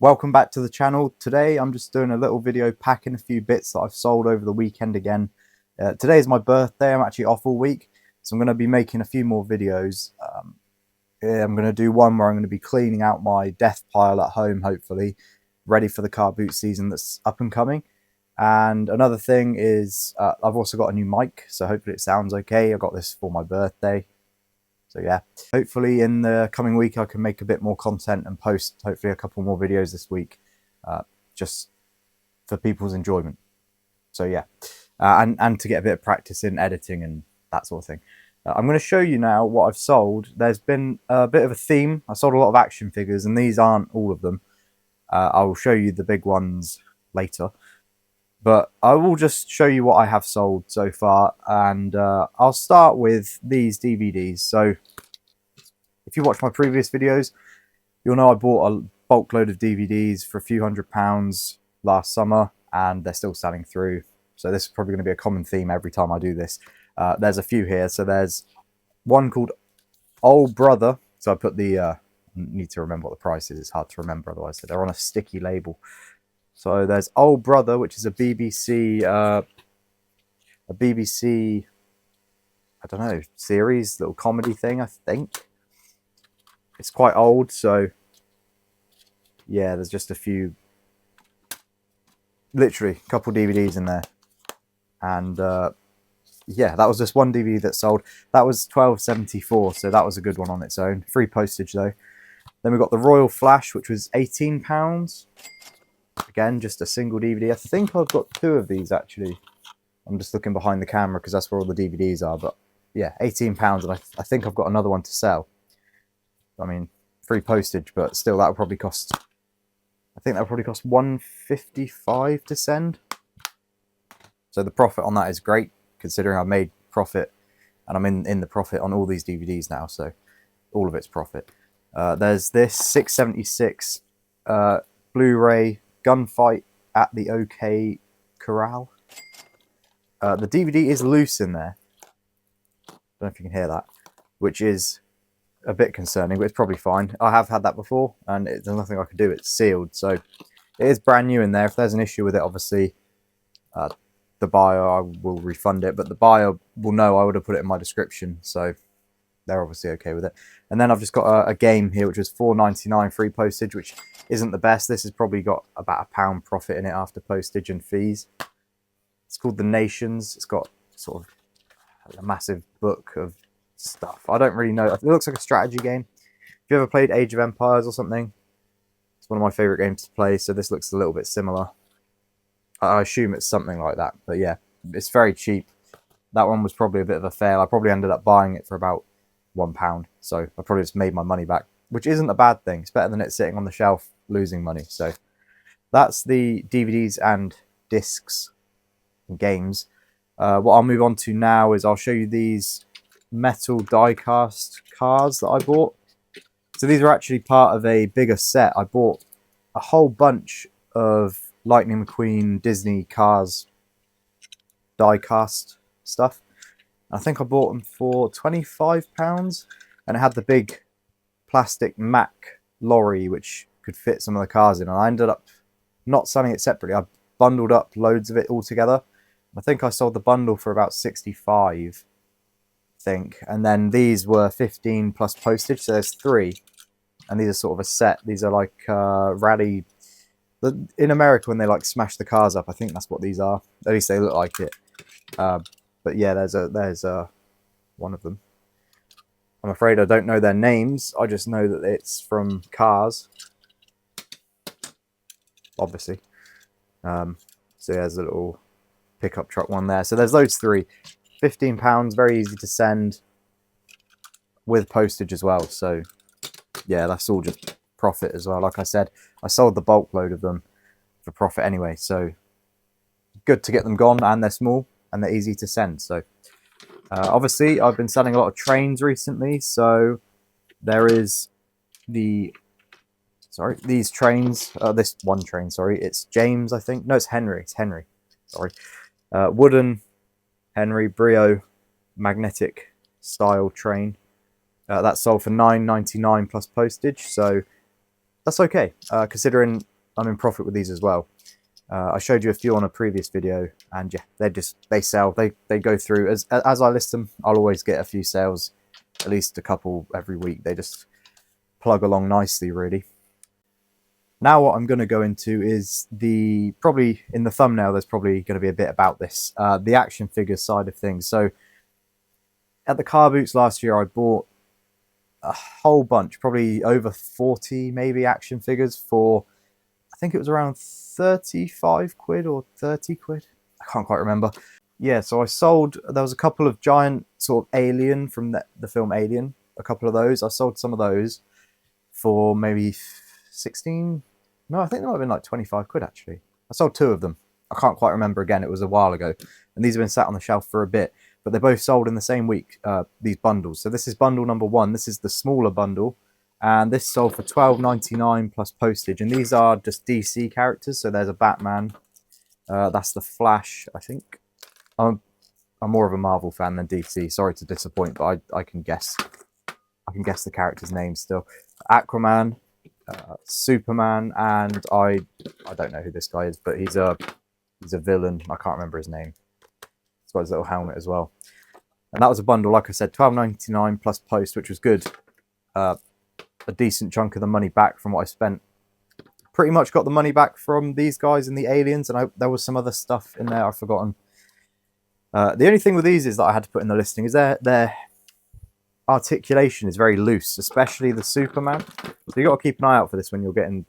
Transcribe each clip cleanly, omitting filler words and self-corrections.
Welcome back to the channel. Today I'm just doing a little video packing a few bits that I've sold over the weekend again. Today is my birthday. I'm actually off all week, so I'm going to be making a few more videos. I'm going to do one where I'm going to be cleaning out my death pile at home, hopefully ready for the car boot season that's up and coming. And another thing is I've also got a new mic, so hopefully it sounds okay. I got this for my birthday. So yeah, hopefully in the coming week I can make a bit more content and post hopefully a couple more videos this week, just for people's enjoyment. So yeah, and to get a bit of practice in editing and that sort of thing. I'm going to show you now what I've sold. There's been a bit of a theme. I sold a lot of action figures, and these aren't all of them. I will show you the big ones later. But I will just show you what I have sold so far, and I'll start with these DVDs. So if you watch my previous videos, you'll know I bought a bulk load of DVDs for a few £100 last summer, and they're still selling through. So this is probably going to be a common theme every time I do this. There's a few here. So there's one called Old Brother. So I put the, need to remember what the price is. It's hard to remember otherwise. So they're on a sticky label. So there's Old Brother, which is a BBC, I don't know, series, little comedy thing, I think. It's quite old, so yeah, there's just a few, literally a couple DVDs in there. And yeah, that was just one DVD that sold. That was £12.74, so that was a good one on its own. Free postage though. Then we got the Royal Flash, which was £18. Again, just a single DVD. I think I've got two of these actually. I'm just looking behind the camera because that's where all the DVDs are. But yeah, £18, and I think I've got another one to sell. I mean, free postage, but still, that would probably cost. I think that would probably cost £1.55 to send. So the profit on that is great, considering I've made profit, and I'm in the profit on all these DVDs now. So all of it's profit. There's this 676 Blu-ray Gunfight at the OK Corral. The DVD is loose in there. Don't know if you can hear that, which is a bit concerning, but it's probably fine. I have had that before, and there's nothing I can do. It's sealed, so it is brand new in there. If there's an issue with it, obviously, the buyer, I will refund it, but the buyer will know I would have put it in my description, so they're obviously okay with it. And then I've just got a game here, which was £4.99 free postage, which isn't the best. This has probably got about £1 profit in it after postage and fees. It's called The Nations. It's got sort of a massive book of stuff. I don't really know. It looks like a strategy game. If you ever played Age of Empires or something, it's one of my favourite games to play, so this looks a little bit similar. I assume it's something like that, but yeah, it's very cheap. That one was probably a bit of a fail. I probably ended up buying it for about £1, so I probably just made my money back, which isn't a bad thing. It's better than it sitting on the shelf losing money. So that's the DVDs and discs and games. What I'll move on to now is I'll show you these metal die-cast cars that I bought. So these are actually part of a bigger set. I bought a whole bunch of Lightning McQueen Disney cars die-cast stuff. I think I bought them for £25, and it had the big plastic Mack lorry which could fit some of the cars in, and I ended up not selling it separately. I bundled up loads of it all together. I think I sold the bundle for about £65, I think, and then these were 15 plus postage, so there's 3, and these are sort of a set. These are like rally. In America, when they like smash the cars up, I think that's what these are. At least they look like it. But yeah, there's one of them. I'm afraid I don't know their names. I just know that it's from Cars, obviously. So there's a little pickup truck one there. So there's those 3. £15, very easy to send with postage as well. So yeah, that's all just profit as well. Like I said, I sold the bulk load of them for profit anyway. So good to get them gone, and they're small and they're easy to send. So obviously I've been selling a lot of trains recently, so there is these trains, this one train, sorry, it's James, I think, no, it's Henry, sorry, wooden Henry Brio magnetic style train. That sold for £9.99 plus postage, so that's okay, considering I'm in profit with these as well. I showed you a few on a previous video, and yeah, they sell. They go through as I list them. I'll always get a few sales, at least a couple every week. They just plug along nicely, really. Now what I'm going to go into is probably in the thumbnail there's probably going to be a bit about this, the action figures side of things. So at the car boots last year I bought a whole bunch, probably over 40 maybe action figures for, I think it was around 35 quid or 30 quid. I can't quite remember. Yeah, so I sold, there was a couple of giant sort of Alien from the film Alien, a couple of those. I sold some of those for maybe 16, no, I think they might have been like 25 quid actually. I sold two of them. I can't quite remember again, it was a while ago. And these have been sat on the shelf for a bit, but they're both sold in the same week, these bundles. So this is bundle number 1, this is the smaller bundle. And this sold for £12.99 plus postage. And these are just DC characters. So there's a Batman, that's the Flash, I think. I'm more of a Marvel fan than DC, sorry to disappoint, but I can guess. I can guess the character's name still. Aquaman, Superman, and I don't know who this guy is, but he's a villain. I can't remember his name. He's got his little helmet as well. And that was a bundle, like I said, £12.99 plus post, which was good. A decent chunk of the money back from what I spent. Pretty much got the money back from these guys and the Aliens, and there was some other stuff in there I've forgotten. The only thing with these is that I had to put in the listing is their articulation is very loose, especially the Superman. So you got to keep an eye out for this when you're getting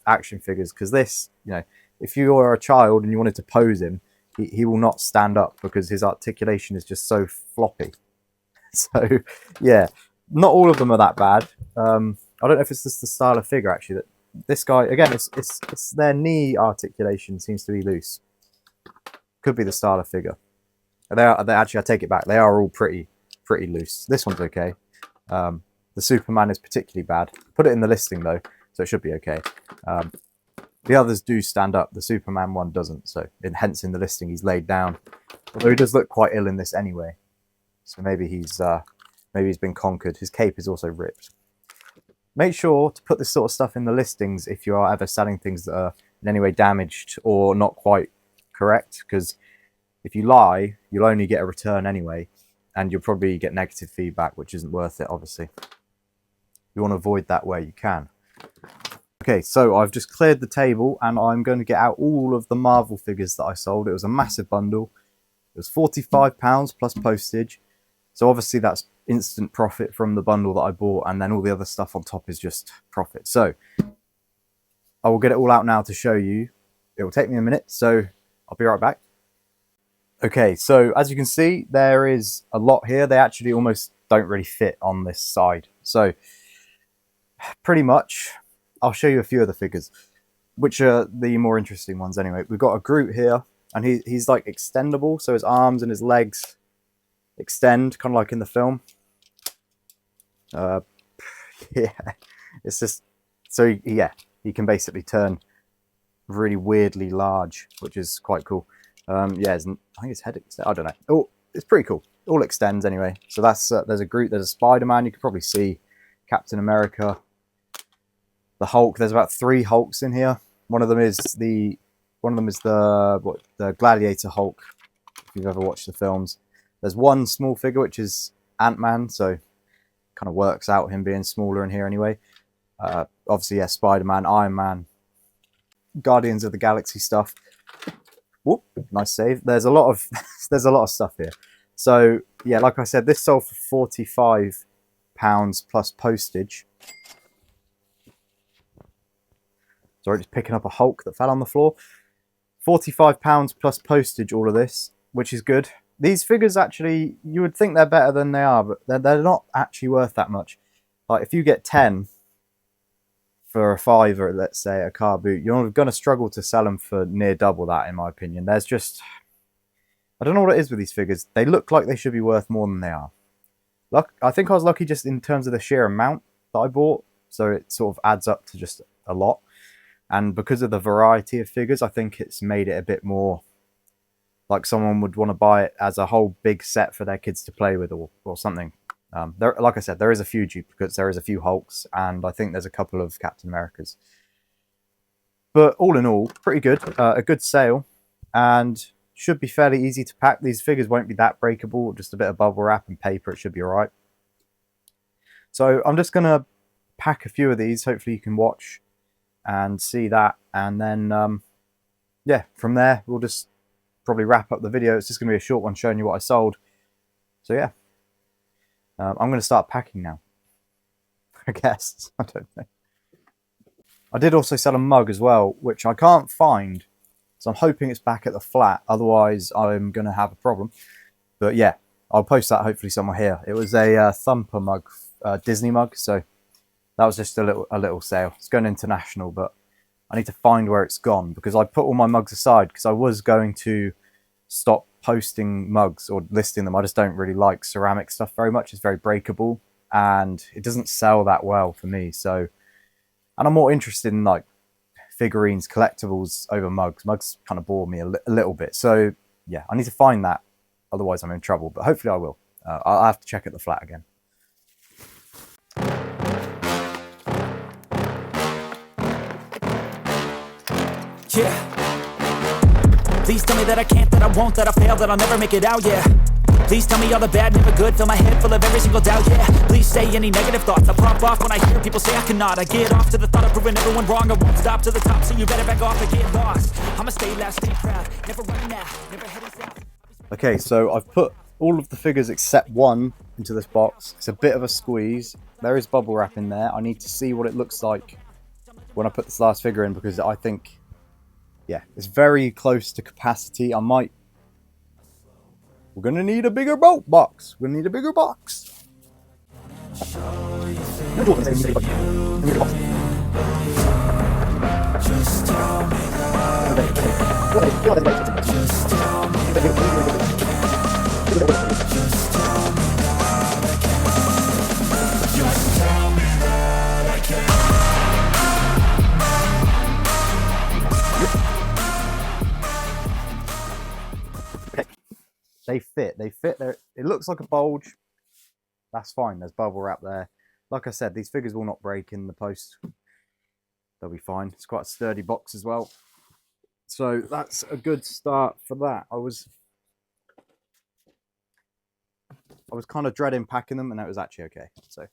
action figures, because this, you know, if you are a child and you wanted to pose him, he will not stand up because his articulation is just so floppy. So yeah, not all of them are that bad. I don't know if it's just the style of figure actually, that this guy, again, it's their knee articulation seems to be loose. Could be the style of figure. They actually, I take it back, they are all pretty loose. This one's okay. The Superman is particularly bad. Put it in the listing though, so it should be okay. The others do stand up. The Superman one doesn't, so hence in the listing he's laid down. Although he does look quite ill in this anyway, so maybe he's been conquered. His cape is also ripped. Make sure to put this sort of stuff in the listings if you are ever selling things that are in any way damaged or not quite correct, because if you lie, you'll only get a return anyway, and you'll probably get negative feedback, which isn't worth it, obviously. You want to avoid that where you can. Okay, so I've just cleared the table, and I'm going to get out all of the Marvel figures that I sold. It was a massive bundle. It was £45 plus postage. So obviously that's instant profit from the bundle that I bought, and then all the other stuff on top is just profit. So I will get it all out now to show you. It will take me a minute, so I'll be right back. Okay, so as you can see, there is a lot here. They actually almost don't really fit on this side. So pretty much, I'll show you a few of the figures, which are the more interesting ones anyway. We've got a Groot here, and he's like extendable, so his arms and his legs extend, kind of like in the film. Yeah, it's just, so yeah, he can basically turn really weirdly large, which is quite cool. Yeah, I think his head extends. I don't know. Oh, it's pretty cool. It all extends anyway. So that's there's a Groot, there's a Spider-Man. You can probably see Captain America, the Hulk. There's about 3 Hulks in here. One of them is the Gladiator Hulk. If you've ever watched the films, there's one small figure which is Ant-Man. So kind of works out him being smaller in here anyway. Obviously, yeah, Spider-Man, Iron Man, Guardians of the Galaxy stuff. Whoop, nice save. There's a lot of stuff here. So yeah, like I said, this sold for £45 plus postage. Sorry, just picking up a Hulk that fell on the floor. £45 plus postage, all of this, which is good. These figures actually, you would think they're better than they are, but they're not actually worth that much. Like if you get 10 for a £5, let's say, a car boot, you're going to struggle to sell them for near double that, in my opinion. There's just, I don't know what it is with these figures. They look like they should be worth more than they are. I think I was lucky just in terms of the sheer amount that I bought, so it sort of adds up to just a lot. And because of the variety of figures, I think it's made it a bit more like someone would want to buy it as a whole big set for their kids to play with, or something. Like I said, there is a few duplicates, there is a few Hulks, and I think there's a couple of Captain Americas. But all in all, pretty good. A good sale, and should be fairly easy to pack. These figures won't be that breakable. Just a bit of bubble wrap and paper. It should be all right. So I'm just going to pack a few of these. Hopefully you can watch and see that. And then, yeah, from there, we'll just probably wrap up the video. It's just going to be a short one showing you what I sold. So yeah, I'm going to start packing now, I guess. I don't know. I did also sell a mug as well, which I can't find. So I'm hoping it's back at the flat. Otherwise, I'm going to have a problem. But yeah, I'll post that hopefully somewhere here. It was a Thumper mug, Disney mug. So that was just a little sale. It's going international, but I need to find where it's gone because I put all my mugs aside because I was going to stop posting mugs or listing them. I just don't really like ceramic stuff very much. It's very breakable and it doesn't sell that well for me. So, and I'm more interested in like figurines, collectibles over mugs. Mugs kind of bore me a little bit. So yeah, I need to find that. Otherwise I'm in trouble, but hopefully I will. I'll have to check at the flat again. Yeah. Please tell me that I can't, that I won't, that I fail, that I'll never make it out, yeah. Please tell me all the bad, never good, fill my head full of every single doubt, yeah. Please say any negative thoughts, I pop off when I hear people say I cannot. I get off to the thought of proving everyone wrong, I won't stop to the top, so you better back off and get lost. I'ma stay loud, stay proud, never running out, never heading south. Okay, so I've put all of the figures except one into this box. It's a bit of a squeeze. There is bubble wrap in there. I need to see what it looks like when I put this last figure in because I think, yeah, it's very close to capacity. We're going to need a bigger boat box. We're going to need a bigger box. They fit. They fit there. It looks like a bulge. That's fine. There's bubble wrap there. Like I said, these figures will not break in the post. They'll be fine. It's quite a sturdy box as well. So that's a good start for that. I was kind of dreading packing them, and that was actually okay. So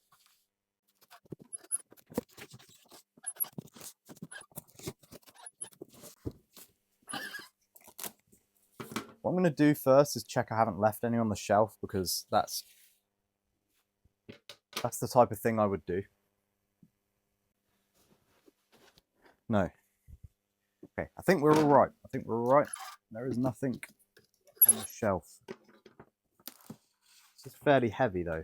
what I'm going to do first is check I haven't left any on the shelf because that's the type of thing I would do. No. Okay, I think we're all right. I think we're all right. There is nothing on the shelf. This is fairly heavy though.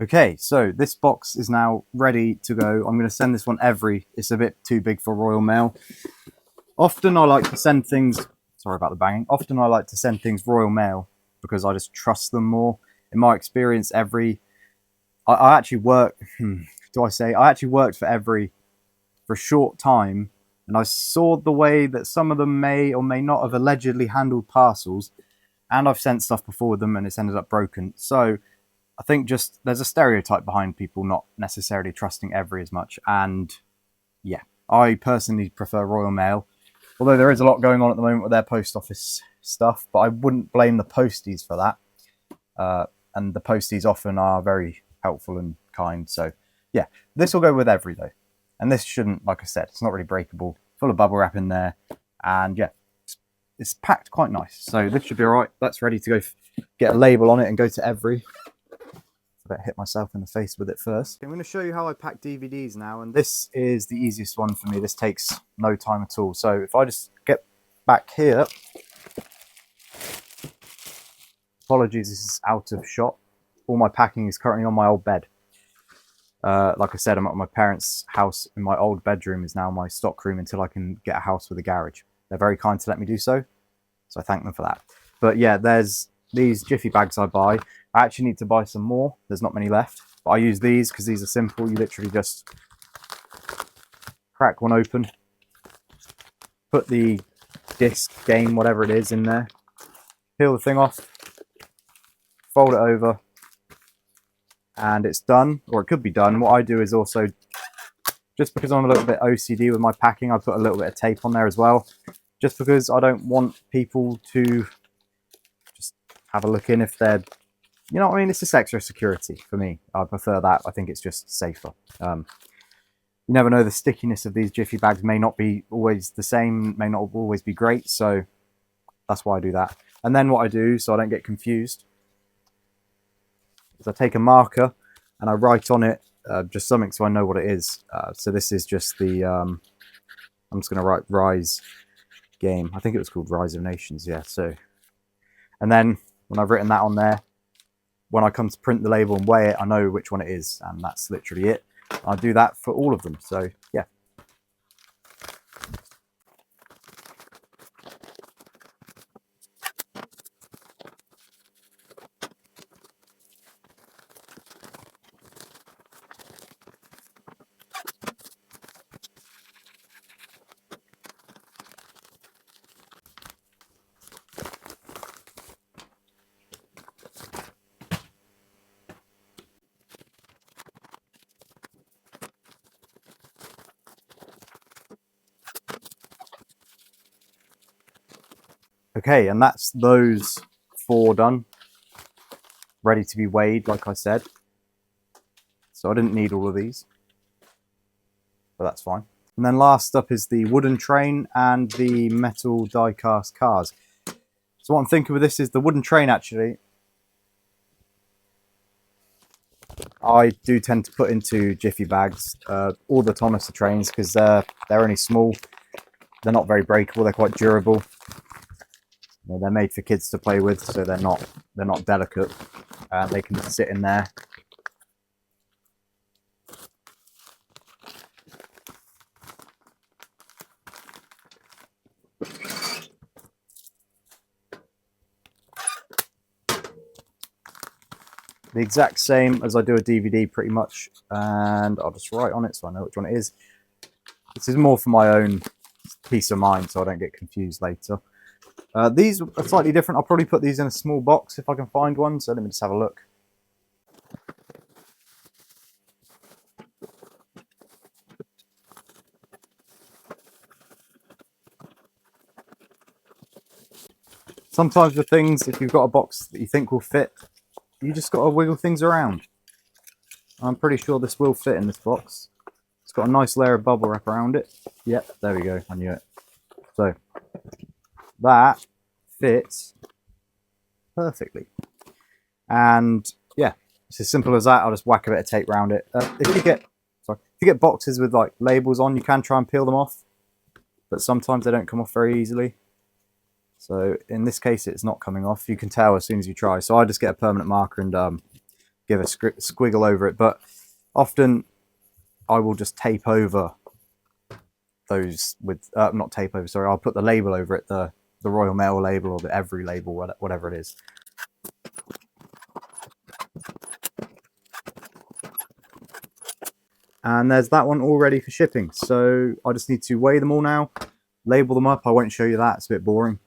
Okay, so this box is now ready to go. I'm going to send this one it's a bit too big for Royal Mail. Often I like to send things, sorry about the banging. Often I like to send things Royal Mail because I just trust them more. In my experience, I actually worked, I actually worked for a short time, and I saw the way that some of them may or may not have allegedly handled parcels, and I've sent stuff before with them and it's ended up broken. So I think just there's a stereotype behind people not necessarily trusting Every as much. And yeah, I personally prefer Royal Mail, although there is a lot going on at the moment with their post office stuff, but I wouldn't blame the posties for that. And the posties often are very helpful and kind. So yeah, this will go with Every though. And this shouldn't, like I said, it's not really breakable, full of bubble wrap in there. And yeah, it's packed quite nice. So this should be all right. That's ready to go get a label on it and go to Every. I better hit myself in the face with it first. I'm going to show you how I pack DVDs now, and this is the easiest one for me. This takes no time at all. So if I just get back here, apologies, this is out of shot. All my packing is currently on my old bed. Like I said, I'm at my parents' house, and my old bedroom is now my stock room until I can get a house with a garage. They're very kind to let me do so, so I thank them for that. But yeah, there's these jiffy bags I buy. I actually need to buy some more. There's not many left. But I use these because these are simple. You literally just crack one open, put the disc, game, whatever it is in there, peel the thing off, fold it over, and it's done, or it could be done. What I do is also, just because I'm a little bit OCD with my packing, I put a little bit of tape on there as well, just because I don't want people to just have a look in if they're, you know what I mean? It's just extra security for me. I prefer that. I think it's just safer. You never know, the stickiness of these jiffy bags may not be always the same, may not always be great, so that's why I do that. And then what I do, so I don't get confused, is I take a marker and I write on it just something so I know what it is. So this is just the, I'm just going to write Rise Game. I think it was called Rise of Nations, yeah. So, and then when I've written that on there, when I come to print the label and weigh it, I know which one it is, and that's literally it. I do that for all of them, so yeah. Okay, and that's those 4 done, ready to be weighed, like I said. So I didn't need all of these, but that's fine. And then last up is the wooden train and the metal die-cast cars. So what I'm thinking with this is the wooden train, actually, I do tend to put into jiffy bags, all the Thomas trains, because they're only small. They're not very breakable, they're quite durable. You know, they're made for kids to play with, so they're not delicate. They can just sit in there. The exact same as I do a DVD, pretty much, and I'll just write on it so I know which one it is. This is more for my own peace of mind, so I don't get confused later. These are slightly different. I'll probably put these in a small box if I can find one, so let me just have a look. Sometimes with things, if you've got a box that you think will fit, you just got to wiggle things around. I'm pretty sure this will fit in this box. It's got a nice layer of bubble wrap around it. Yep, there we go, I knew it. So, that fits perfectly. And yeah, it's as simple as that. I'll just whack a bit of tape around it. If you get boxes with like labels on, you can try and peel them off, but sometimes they don't come off very easily. So in this case, it's not coming off. You can tell as soon as you try. So I just get a permanent marker and give a squiggle over it. But often I will just tape over those with, not tape over, sorry, I'll put the label over it, the Royal Mail label or the Every label, whatever it is. And there's that one all ready for shipping. So I just need to weigh them all now, label them up. I won't show you that, it's a bit boring.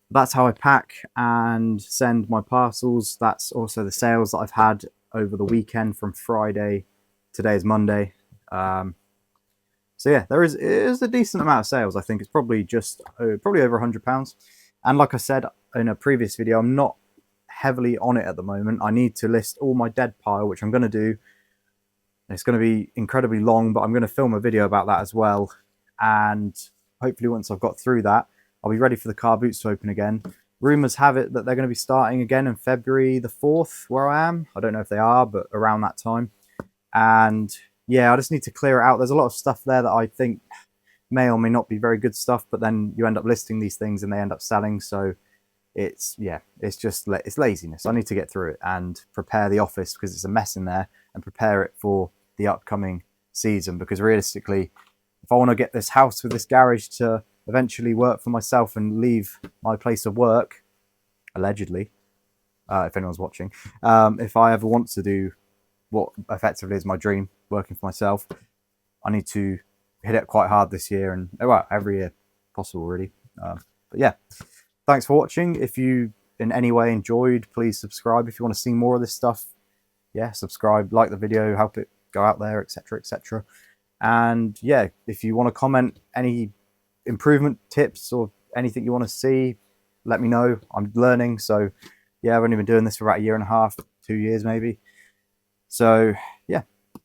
That's how I pack and send my parcels. That's also the sales that I've had over the weekend from Friday. Today is Monday. So yeah, there is a decent amount of sales. I think it's probably just probably over £100. And like I said in a previous video, I'm not heavily on it at the moment. I need to list all my dead pile, which I'm going to do. It's going to be incredibly long, but I'm going to film a video about that as well. And hopefully once I've got through that, I'll be ready for the car boots to open again. Rumours have it that they're going to be starting again in February the 4th, where I am. I don't know if they are, but around that time. And yeah, I just need to clear it out. There's a lot of stuff there that I think may or may not be very good stuff, but then you end up listing these things and they end up selling. So it's it's laziness. I need to get through it and prepare the office because it's a mess in there, and prepare it for the upcoming season. Because realistically, if I want to get this house with this garage to eventually work for myself and leave my place of work, allegedly, if anyone's watching, if I ever want to do what effectively is my dream, working for myself, I need to hit it quite hard this year, and well, every year possible, really. But yeah, thanks for watching. If you in any way enjoyed, please subscribe. If you want to see more of this stuff, yeah, subscribe, like the video, help it go out there, etc., etc. And yeah, if you want to comment any improvement tips or anything you want to see, let me know. I'm learning, so yeah, I've only been doing this for about 1.5 years, 2 years maybe. So yeah,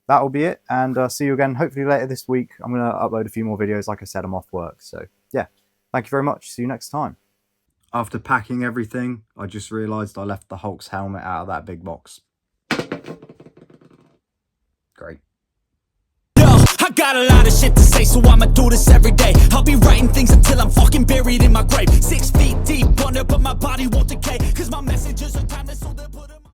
that will be it, and see you again hopefully later this week. I'm going to upload a few more videos. Like I said, I'm off work, so yeah, thank you very much. See you next time. After packing everything, I just realised I left the Hulk's helmet out of that big box. Great. I got a lot of shit to say, so I'ma do this every day. I'll be writing things until I'm fucking buried in my grave. 6 feet deep under, but my body won't decay, cause my messages